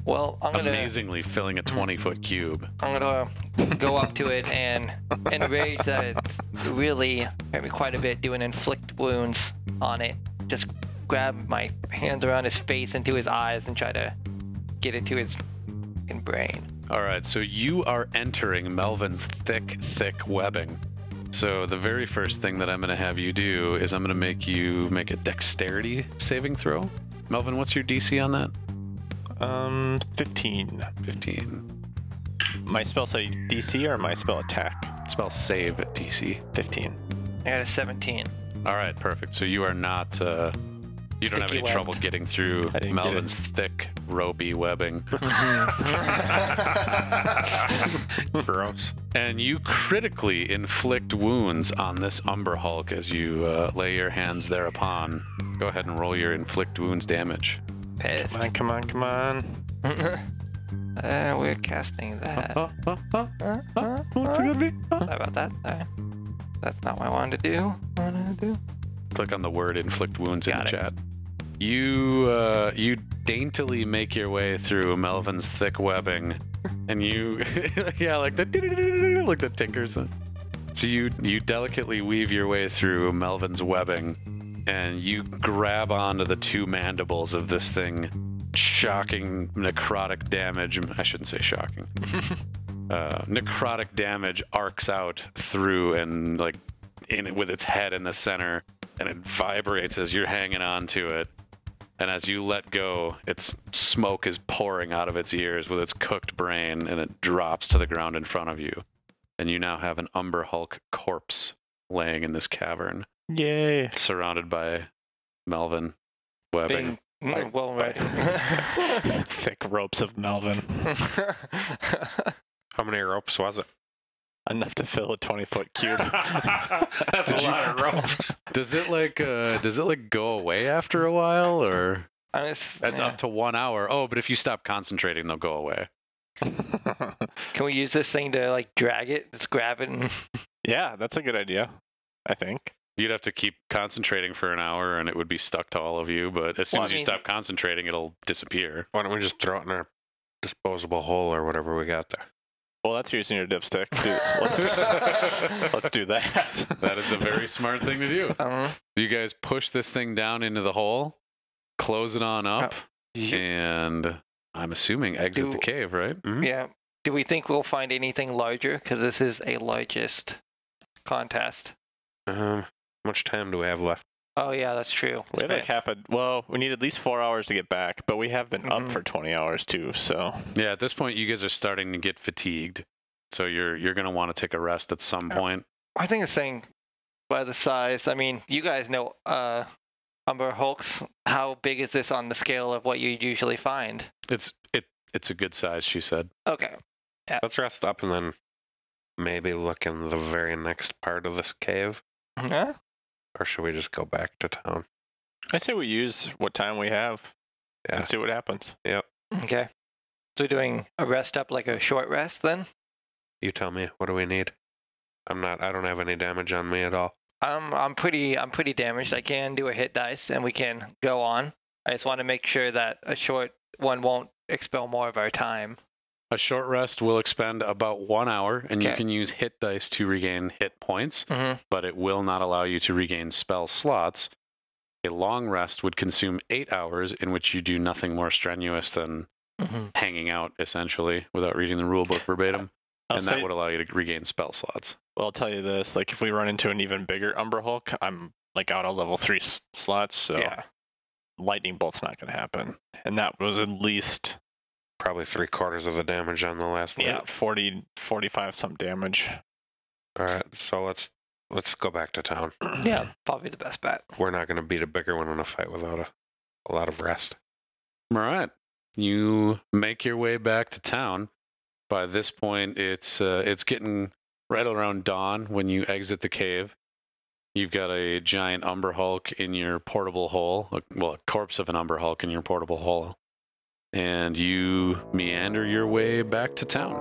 Well, I'm going to... Amazingly filling a 20-foot cube. I'm going to go up to it and, in a rage that it's really hurt me quite a bit, do an inflict wounds on it. Just grab my hands around his face into his eyes and try to get into his brain. All right, so you are entering Melvin's thick webbing. So the very first thing that I'm going to have you do is I'm going to make you make a dexterity saving throw. Melvin, what's your DC on that? 15. 15. My spell say DC or my spell attack? Spell save at DC. 15. I got a 17. All right, perfect. So you are not You don't have Sticky any web. trouble getting through I didn't get Melvin's thick, ropey webbing. Gross. And you critically inflict wounds on this Umber Hulk as you lay your hands thereupon. Go ahead and roll your inflict wounds damage. Pissed. Come on. We're casting that. What's it gonna be? Sorry about that. That's not what I wanted to do. Click on the word inflict wounds in Got the it. chat. You daintily make your way through Melvin's thick webbing, and you yeah, like the tinkers. So you delicately weave your way through Melvin's webbing, and you grab onto the two mandibles of this thing. Shocking necrotic damage. I shouldn't say shocking. Necrotic damage arcs out through and like with its head in the center, and it vibrates as you're hanging on to it. And as you let go, its smoke is pouring out of its ears with its cooked brain, and it drops to the ground in front of you. And you now have an Umber Hulk corpse laying in this cavern, Yay. surrounded by Melvin webbing. Well ready. Thick ropes of Melvin. How many ropes was it? Enough to fill a 20-foot cube. That's a lot of ropes. Does it like go away after a while, or that's up to 1 hour? Oh, but if you stop concentrating, they'll go away. Can we use this thing to like drag it? Just grab it and Yeah, that's a good idea, I think. You'd have to keep concentrating for an hour, and it would be stuck to all of you. But as soon Well, as I you mean- stop concentrating, it'll disappear. Why don't we just throw it in our disposable hole or whatever we got there? Well, that's using your dipstick. Let's do that. That is a very smart thing to do. You guys push this thing down into the hole, close it on up, and I'm assuming exit the cave, right? Yeah. Do we think we'll find anything larger? Because this is a largest contest. How much time do we have left? Oh yeah, that's true. We had like we need at least 4 hours to get back, but we have been up for 20 hours too, so. Yeah, at this point, you guys are starting to get fatigued. So you're going to want to take a rest at some point. I think it's saying by the size. I mean, you guys know Umber Hulks. How big is this on the scale of what you usually find? It's a good size, she said. Okay. Let's rest up and then maybe look in the very next part of this cave. Yeah. Or should we just go back to town? I say we use what time we have Yeah. and see what happens. Yep. Okay. So doing a rest up, like a short rest then? You tell me. What do we need? I don't have any damage on me at all. I'm pretty damaged. I can do a hit dice and we can go on. I just want to make sure that a short one won't expel more of our time. A short rest will expend about 1 hour, and you Okay. can use hit dice to regain hit points, but it will not allow you to regain spell slots. A long rest would consume 8 hours, in which you do nothing more strenuous than hanging out, essentially, without reading the rule book verbatim. And that would allow you to regain spell slots. Well, I'll tell you this, like if we run into an even bigger Umber Hulk, I'm like out of level 3 slots, so Yeah. lightning bolt's not going to happen. And that was at least Probably 3/4 of the damage on the last one. 45 some damage. All right, so let's go back to town. Yeah, probably the best bet. We're not going to beat a bigger one in a fight without a lot of rest. All right. You make your way back to town. By this point, it's getting right around dawn when you exit the cave. You've got a giant Umber Hulk in your portable hole. Well, a corpse of an Umber Hulk in your portable hole. And you meander your way back to town.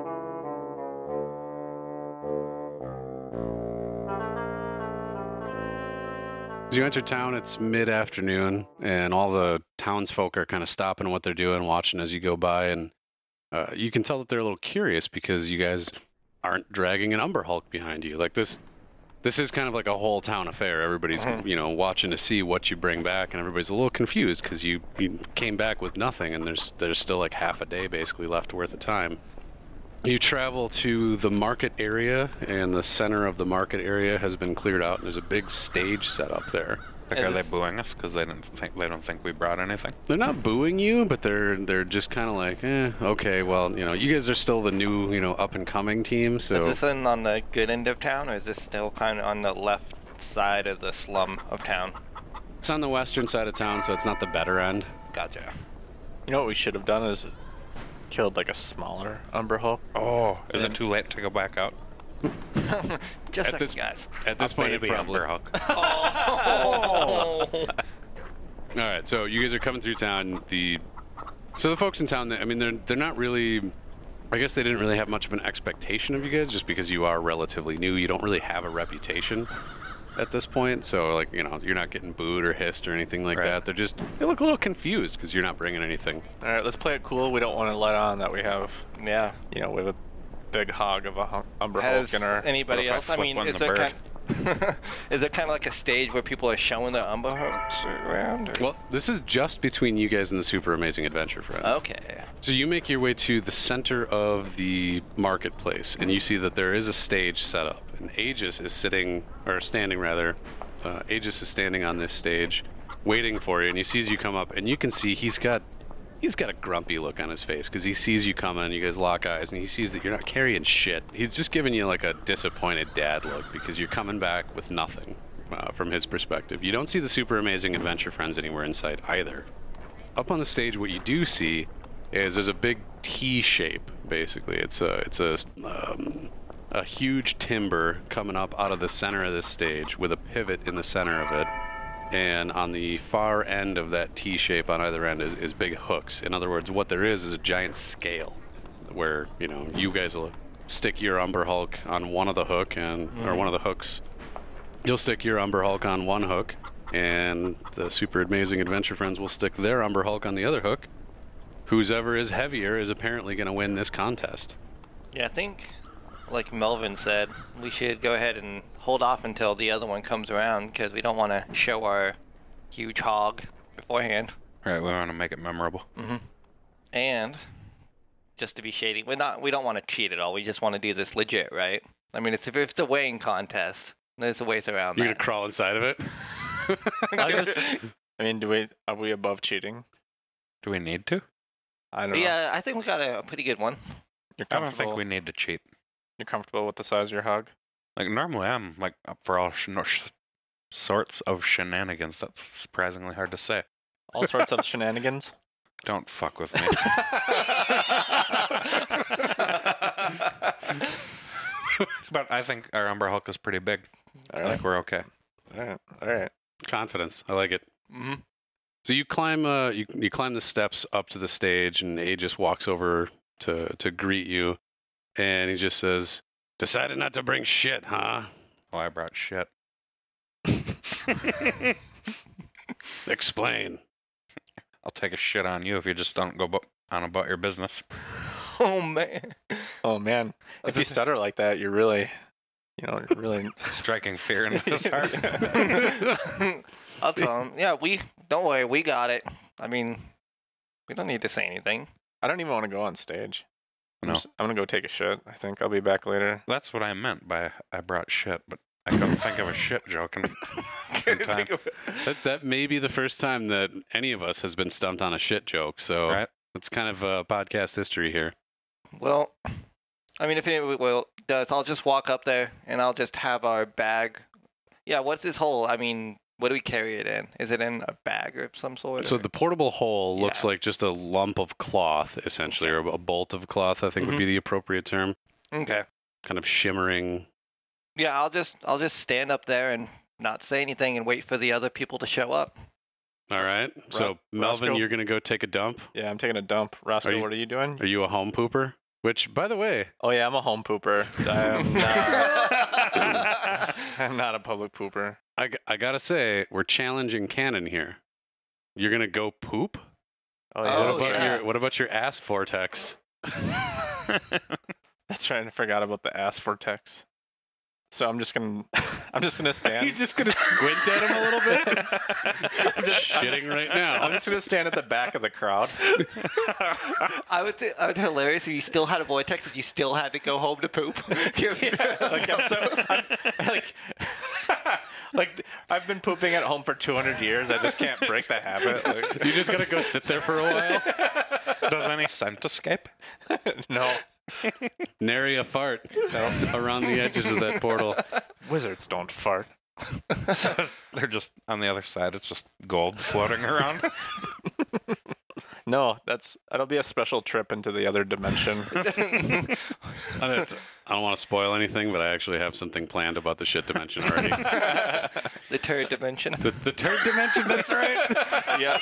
As you enter town, it's mid-afternoon, and all the townsfolk are kind of stopping what they're doing, watching as you go by, and you can tell that they're a little curious because you guys aren't dragging an Umber Hulk behind you. Like this is kind of like a whole town affair. Everybody's watching to see what you bring back, and everybody's a little confused because you came back with nothing, and there's still like half a day basically left worth of time. You travel to the market area, and the center of the market area has been cleared out, and there's a big stage set up there. Like, are they booing us because they don't think we brought anything? They're not booing you, but they're just kind of like, okay, well, you guys are still the new, up and coming team. So Is this on the good end of town, or is this still kind of on the left side of the slum of town? It's on the western side of town, so it's not the better end. Gotcha. You know what we should have done is killed like a smaller Umber Hulk. Oh, is it too late to go back out? Just At like this- guys. At this point, it Baby probably. Umber Hulk. Oh. All right, so you guys are coming through town. So the folks in town, I mean, they're not really. I guess they didn't really have much of an expectation of you guys, just because you are relatively new. You don't really have a reputation at this point, so like you're not getting booed or hissed or anything like Right. that. They look a little confused because you're not bringing anything. All right, let's play it cool. We don't want to let on that we have, Yeah. we have a big hog of a Umber Has Hulk in our. anybody What if I else? I flip mean, one is the there bird? is it kind of like a stage where people are showing their Umber Hulks around? Or? Well, this is just between you guys and the Super Amazing Adventure Friends. Okay. So you make your way to the center of the marketplace, and you see that there is a stage set up, and Aegis is standing on this stage, waiting for you, and he sees you come up, and you can see he's got a grumpy look on his face because he sees you coming. You guys lock eyes, and he sees that you're not carrying shit. He's just giving you like a disappointed dad look because you're coming back with nothing from his perspective. You don't see the Super Amazing Adventure Friends anywhere in sight either. Up on the stage, what you do see is there's a big T shape. Basically, it's a huge timber coming up out of the center of this stage with a pivot in the center of it. And on the far end of that T shape on either end is big hooks. In other words, what there is a giant scale where, you guys will stick your Umber Hulk on one of the hook or one of the hooks. You'll stick your Umber Hulk on one hook, and the Super Amazing Adventure Friends will stick their Umber Hulk on the other hook. Whoever is heavier is apparently going to win this contest. Yeah, I think, like Melvin said, we should go ahead and hold off until the other one comes around because we don't want to show our huge hog beforehand. Right, we want to make it memorable. And just to be shady, we don't want to cheat at all. We just want to do this legit, right? I mean, if it's a weighing contest, there's ways around You're that. going to crawl inside of it? I mean, are we above cheating? Do we need to? I don't know. Yeah, I think we got a pretty good one. You're I don't comfortable. think we need to cheat. You're comfortable with the size of your hog? Like, normally I'm, like, up for all sorts of shenanigans. That's surprisingly hard to say. All sorts of shenanigans? Don't fuck with me. But I think our Umber Hulk is pretty big. I think we're okay. All right. Confidence. I like it. Mm-hmm. So you climb you climb the steps up to the stage, and Aegis walks over to greet you, and he just says, "Decided not to bring shit, huh?" Oh, I brought shit. Explain. I'll take a shit on you if you just don't go on about your business. Oh man. Oh, man. If you stutter like that, you're really, really... Striking fear into his heart. I'll tell him. Yeah, don't worry, we got it. I mean, we don't need to say anything. I don't even want to go on stage. No. I'm going to go take a shit. I think I'll be back later. That's what I meant by I brought shit, but I couldn't think of a shit joke in time. That may be the first time that any of us has been stumped on a shit joke. So Right? it's kind of podcast history here. Well, I mean, if it does, I'll just walk up there and I'll just have our bag. Yeah, what's this hole? I mean, what do we carry it in? Is it in a bag or some sort? So or- the portable hole looks Yeah. like just a lump of cloth, essentially, or a bolt of cloth, I think would be the appropriate term. Okay. Kind of shimmering. Yeah, I'll just stand up there and not say anything and wait for the other people to show up. All right. So Melvin, Roscoe? you're gonna go take a dump. Yeah, I'm taking a dump. Roscoe, what are you doing? Are you a home pooper? Which, by the way, Oh, yeah, I'm a home pooper. I'm not, I'm not a public pooper. I gotta say, we're challenging canon here. You're gonna go poop? Oh, Oh, what about yeah. what about your ass vortex? That's right. I forgot about the ass vortex. So I'm just gonna stand. You're just gonna squint at him a little bit? I'm just Shitting right now. I'm just gonna stand at the back of the crowd. I would hilarious if you still had a vortex and you still had to go home to poop. Like I've been pooping at home for 200 years. I just can't break that habit. Like, You just gotta go sit there for a while. Does any scent escape? no, Nary a fart around the edges of that portal. wizards don't fart. So they're just on the other side. It's just gold floating around. No, that'll be a special trip into the other dimension. I don't want to spoil anything, but I actually have something planned about the shit dimension already. The turd dimension. The turd dimension, that's right. Yeah.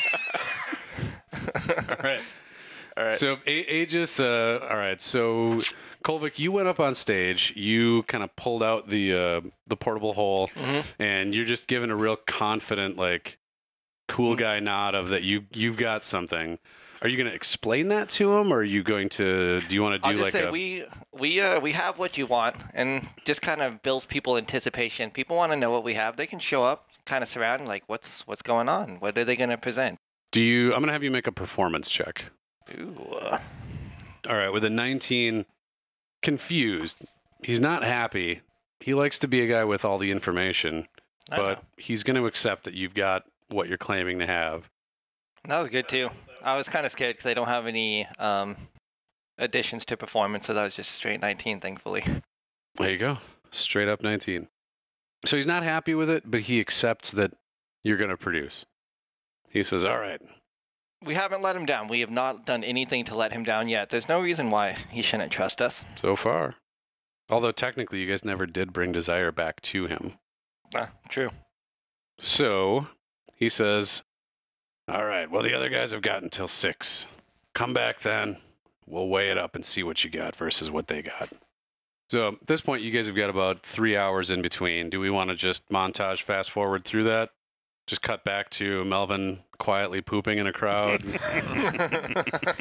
All right. All right. So Aegis, all right. So Kolvik, you went up on stage. You kind of pulled out the portable hole, and you're just giving a real confident, like, cool guy nod of that you've got something. Are you going to explain that to him, or are you going to? Do you want to do I'll just like say we have what you want, and just kind of builds people anticipation. People want to know what we have. They can show up, kind of surround, like what's going on? What are they going to present? Do you? I'm going to have you make a performance check. Ooh. All right, with a 19, confused. He's not happy. He likes to be a guy with all the information, I but know. he's going to accept that you've got what you're claiming to have. That was good too. I was kind of scared because I don't have any additions to performance, so that was just a straight 19, thankfully. There you go. Straight up 19. So he's not happy with it, but he accepts that you're going to produce. He says, all right. We haven't let him down. We have not done anything to let him down yet. There's no reason why he shouldn't trust us. So far. Although technically you guys never did bring Desire back to him. True. So he says, all right, well, the other guys have got until 6. Come back then. We'll weigh it up and see what you got versus what they got. So at this point, you guys have got about 3 hours in between. Do we want to just montage fast forward through that? Just cut back to Melvin quietly pooping in a crowd.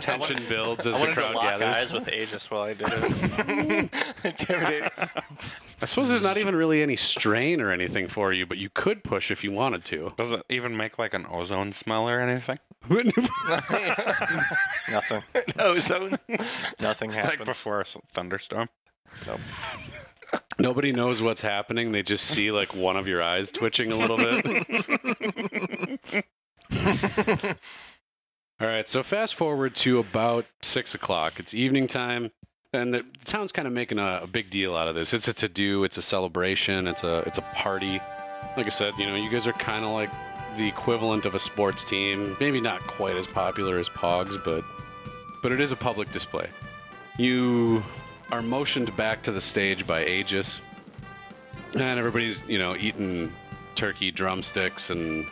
Tension builds as I the wanted crowd to lock gathers. eyes with Aegis while I did it. Intimidate. I suppose there's not even really any strain or anything for you, but you could push if you wanted to. Does it even make like an ozone smell or anything? Nothing. Ozone. Nothing happens. Like before a thunderstorm? Nope. Nobody knows what's happening. They just see like one of your eyes twitching a little bit. All right, so fast forward to about 6 o'clock. It's evening time, and the town's kind of making a big deal out of this. It's a to-do, it's a celebration, it's a party. Like I said, you guys are kind of like the equivalent of a sports team. Maybe not quite as popular as Pogs, but it is a public display. You are motioned back to the stage by Aegis, and everybody's, eating turkey drumsticks and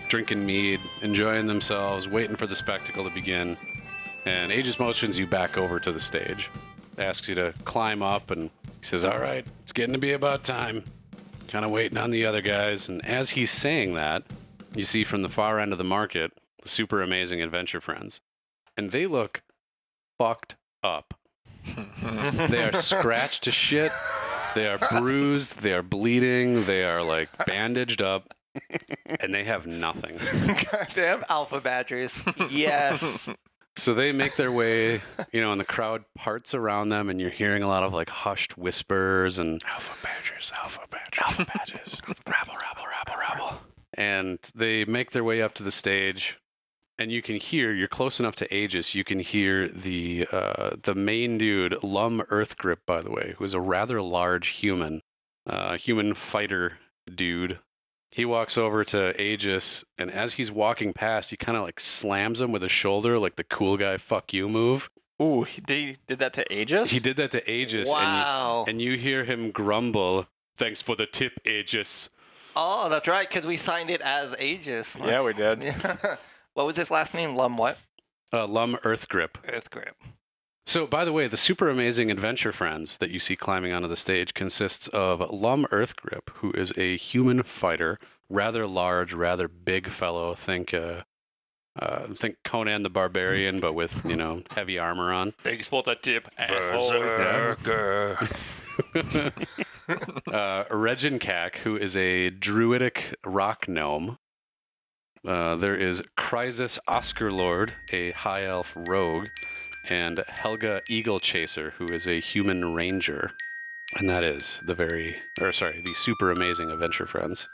drinking mead, enjoying themselves, waiting for the spectacle to begin. And Aegis motions you back over to the stage, asks you to climb up, and he says, all right, it's getting to be about time. Kind of waiting on the other guys. And as he's saying that, you see from the far end of the market, the super amazing adventure friends. And they look fucked up. They are scratched to shit. They are bruised. They are bleeding. They are like bandaged up. And they have nothing. Goddamn alpha badgers. Yes. So they make their way, and the crowd parts around them, and you're hearing a lot of like hushed whispers and alpha badgers, rabble, rabble, rabble, rabble. And they make their way up to the stage, and you can hear, you're close enough to Aegis, you can hear the main dude, Lum Earthgrip, by the way, who is a rather large human fighter dude. He walks over to Aegis, and as he's walking past, he kind of like slams him with his shoulder, like the cool guy fuck you move. Ooh, they did that to Aegis? He did that to Aegis, Wow. and you hear him grumble, thanks for the tip, Aegis. Oh, that's right, because we signed it as Aegis. Yeah, we did. What was his last name? Lum what? Lum Earthgrip. Earthgrip. So, by the way, the super amazing adventure friends that you see climbing onto the stage consists of Lum Earthgrip, who is a human fighter, rather large, rather big fellow. Think Conan the Barbarian, but with, heavy armor on. Thanks for the tip, asshole. Reginkak, who is a druidic rock gnome. There is Chrysis Oscarlord, a high elf rogue, and Helga Eagle Chaser, who is a human ranger. And that is the super amazing adventure friends.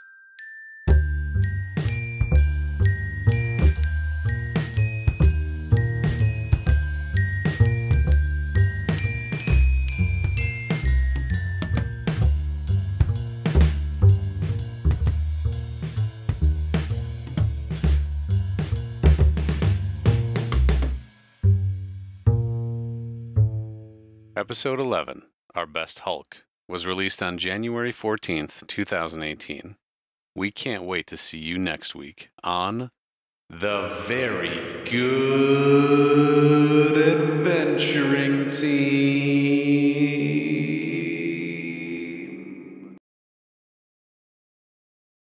Episode 11, Our Best Hulk, was released on January 14th, 2018. We can't wait to see you next week on The Very Good Adventuring Team.